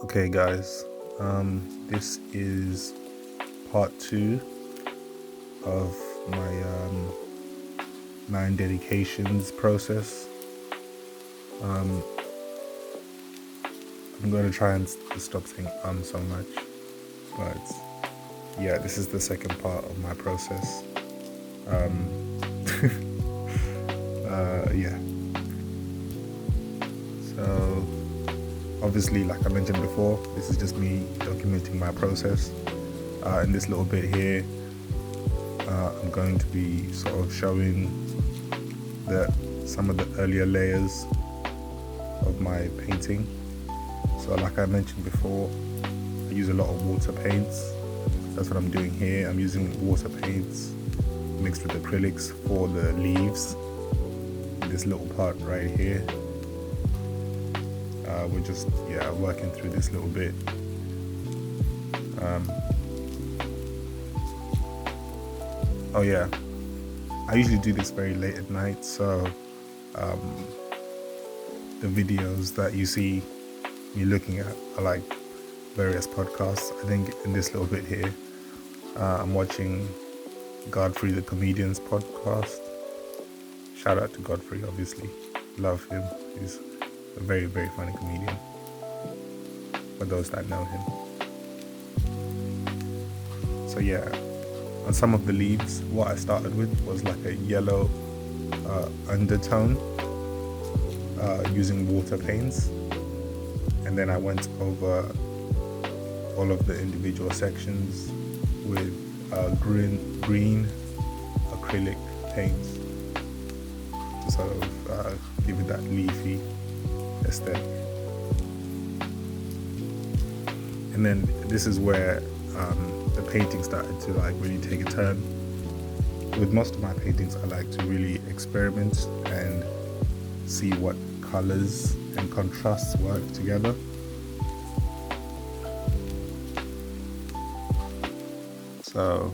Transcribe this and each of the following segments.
Okay, guys, this is part two of my 9 dedications process. Um, I'm going to try and stop saying so much, but yeah, this is the second part of my process. Yeah. So obviously, like I mentioned before, this is just me documenting my process. In this little bit here, I'm going to be sort of showing some of the earlier layers of my painting. So like I mentioned before, I use a lot of water paints. That's what I'm doing here. I'm using water paints mixed with acrylics for the leaves. This little part right here. We're just working through this little bit. Oh yeah, I usually do this very late at night, so the videos that you see me looking at are like various podcasts. I think in this little bit here, I'm watching Godfrey the Comedian's podcast. Shout out to Godfrey, obviously. Love him. He's a very, very funny comedian, for those that know him. So yeah, on some of the leaves, what I started with was like a yellow undertone using water paints. And then I went over all of the individual sections with green acrylic paints to sort of give it that leafy aesthetic. And then this is where the painting started to like really take a turn. With most of my paintings, I like to really experiment and see what colors and contrasts work together. So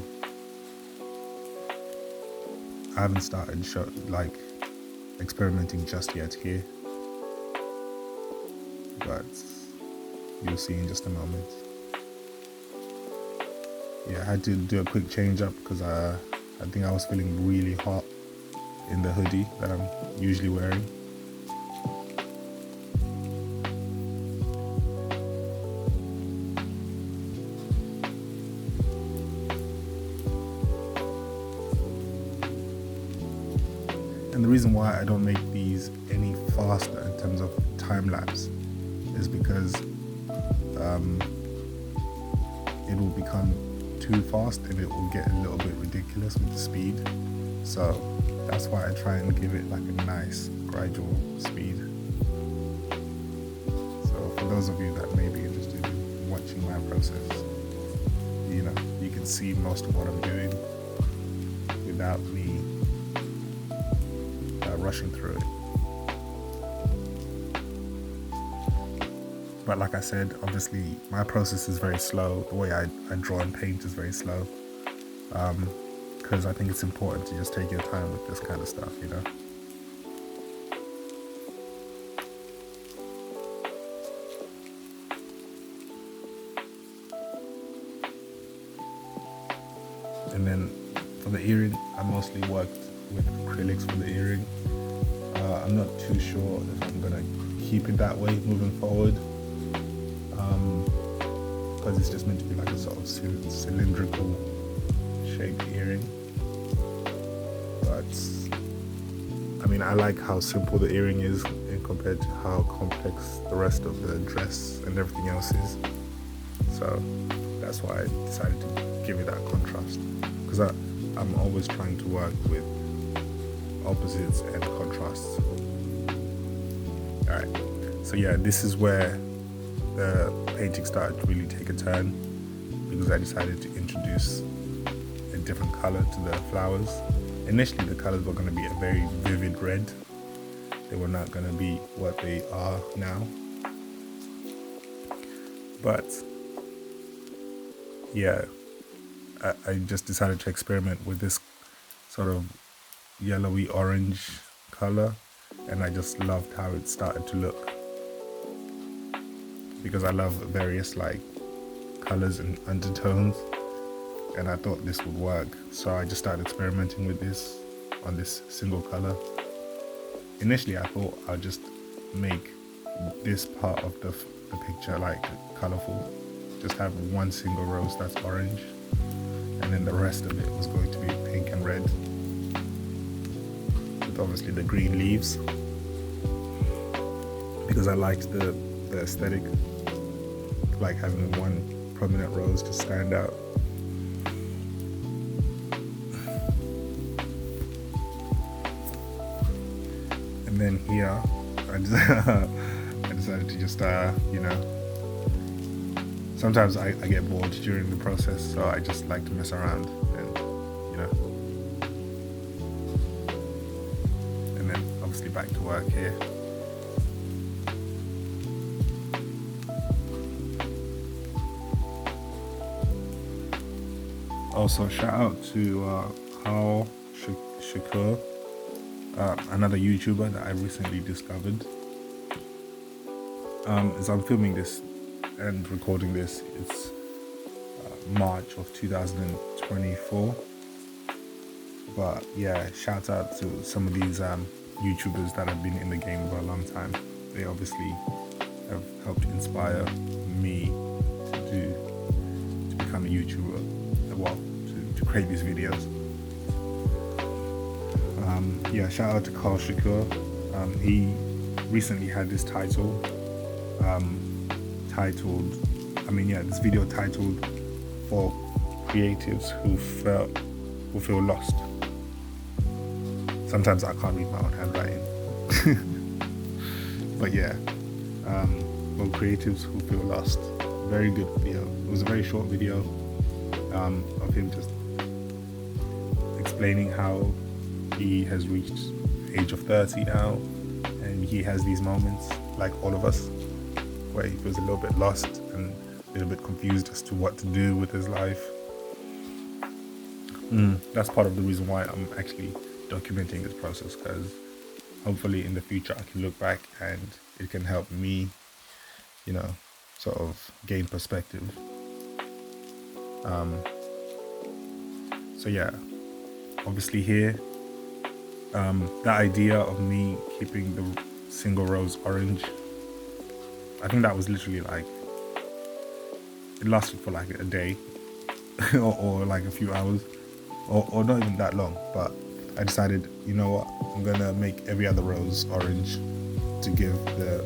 I haven't started experimenting just yet here, but you'll see in just a moment. Yeah, I had to do a quick change up because I think I was feeling really hot in the hoodie that I'm usually wearing. And the reason why I don't make these any faster in terms of time lapse is because it will become too fast and it will get a little bit ridiculous with the speed. So that's why I try and give it like a nice gradual speed. So for those of you that may be interested in watching my process, you can see most of what I'm doing without me rushing through it. But like I said, obviously my process is very slow. The way I draw and paint is very slow, because I think it's important to just take your time with this kind of stuff, And then for the earring, I mostly worked with acrylics for the earring. I'm not too sure if I'm gonna keep it that way moving forward, because it's just meant to be like a sort of cylindrical shaped earring. But I mean, I like how simple the earring is compared to how complex the rest of the dress and everything else is. So that's why I decided to give it that contrast, because I'm always trying to work with opposites and contrasts. Alright, so yeah, this is where the painting started to really take a turn, because I decided to introduce a different color to the flowers. Initially the colors were going to be a very vivid red. They were not going to be what they are now. But yeah, I just decided to experiment with this sort of yellowy orange color, and I just loved how it started to look. because I love various like colors and undertones, and I thought this would work. So I just started experimenting with this on this single color. Initially I thought I'll just make this part of the picture like colorful, just have one single rose that's orange, and then the rest of it was going to be pink and red, with obviously the green leaves, because I liked the aesthetic, like having one prominent rose to stand out. And then here I decided to just sometimes I get bored during the process, so I just like to mess around and then obviously back to work here. Also, shout out to Carl Shakur, another YouTuber that I recently discovered. As I'm filming this and recording this, it's March of 2024. But yeah, shout out to some of these YouTubers that have been in the game for a long time. They obviously have helped inspire me to become a YouTuber, well, to create these videos. Shout out to Carl Shakur. He recently had this this video titled "For Creatives Who Feel Lost." Sometimes I can't read my own handwriting, but for creatives who feel lost. Very good video. It was a very short video of him just explaining how he has reached the age of 30 now, and he has these moments, like all of us, where he feels a little bit lost and a little bit confused as to what to do with his life. That's part of the reason why I'm actually documenting this process, because hopefully in the future I can look back and it can help me, sort of gain perspective. Obviously here, the idea of me keeping the single rose orange, I think that was literally like, it lasted for like a day or like a few hours, or not even that long. But I decided, you know what, I'm gonna make every other rose orange to give the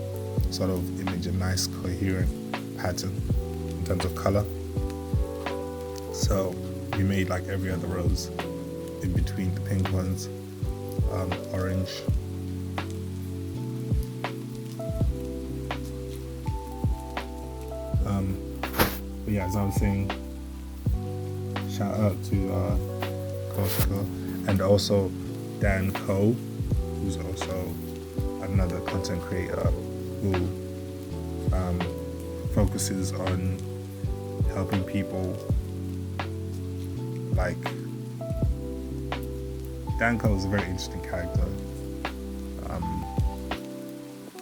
sort of image a nice coherent pattern in terms of color. So we made like every other rose in between the pink ones orange. As I was saying, shout out to Koshiko, and also Dan Ko, who's also another content creator who focuses on helping people. Like, Dan Ko is a very interesting character,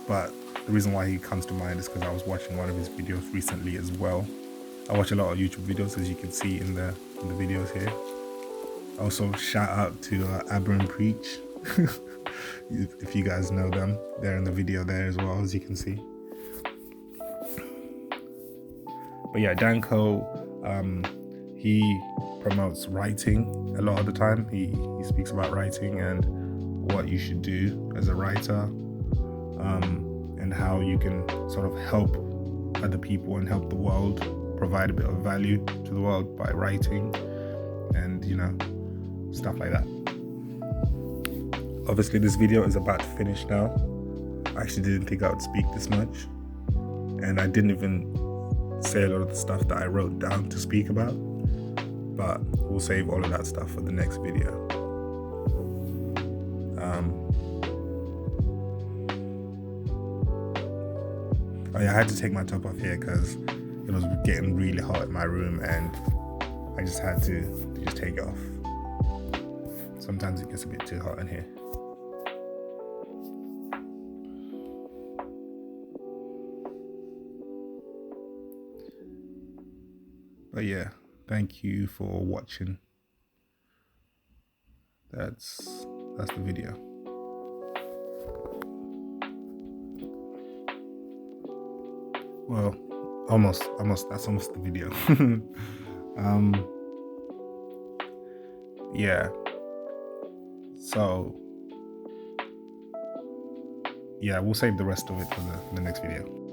but the reason why he comes to mind is because I was watching one of his videos recently as well. I watch a lot of YouTube videos, as you can see in the videos here. Also, shout out to Abba and Preach. If you guys know them, they're in the video there as well, as you can see. But yeah, Danko, he promotes writing a lot of the time. He speaks about writing and what you should do as a writer, and how you can sort of help other people and help the world, provide a bit of value to the world by writing and stuff like that. Obviously this video is about to finish now. I actually didn't think I would speak this much, and I didn't even say a lot of the stuff that I wrote down to speak about, but we'll save all of that stuff for the next video. I had to take my top off here because it was getting really hot in my room, and I just had to just take it off. Sometimes it gets a bit too hot in here. But yeah, thank you for watching. That's the video. Well, almost. That's almost the video. Yeah. So yeah, we'll save the rest of it for the next video.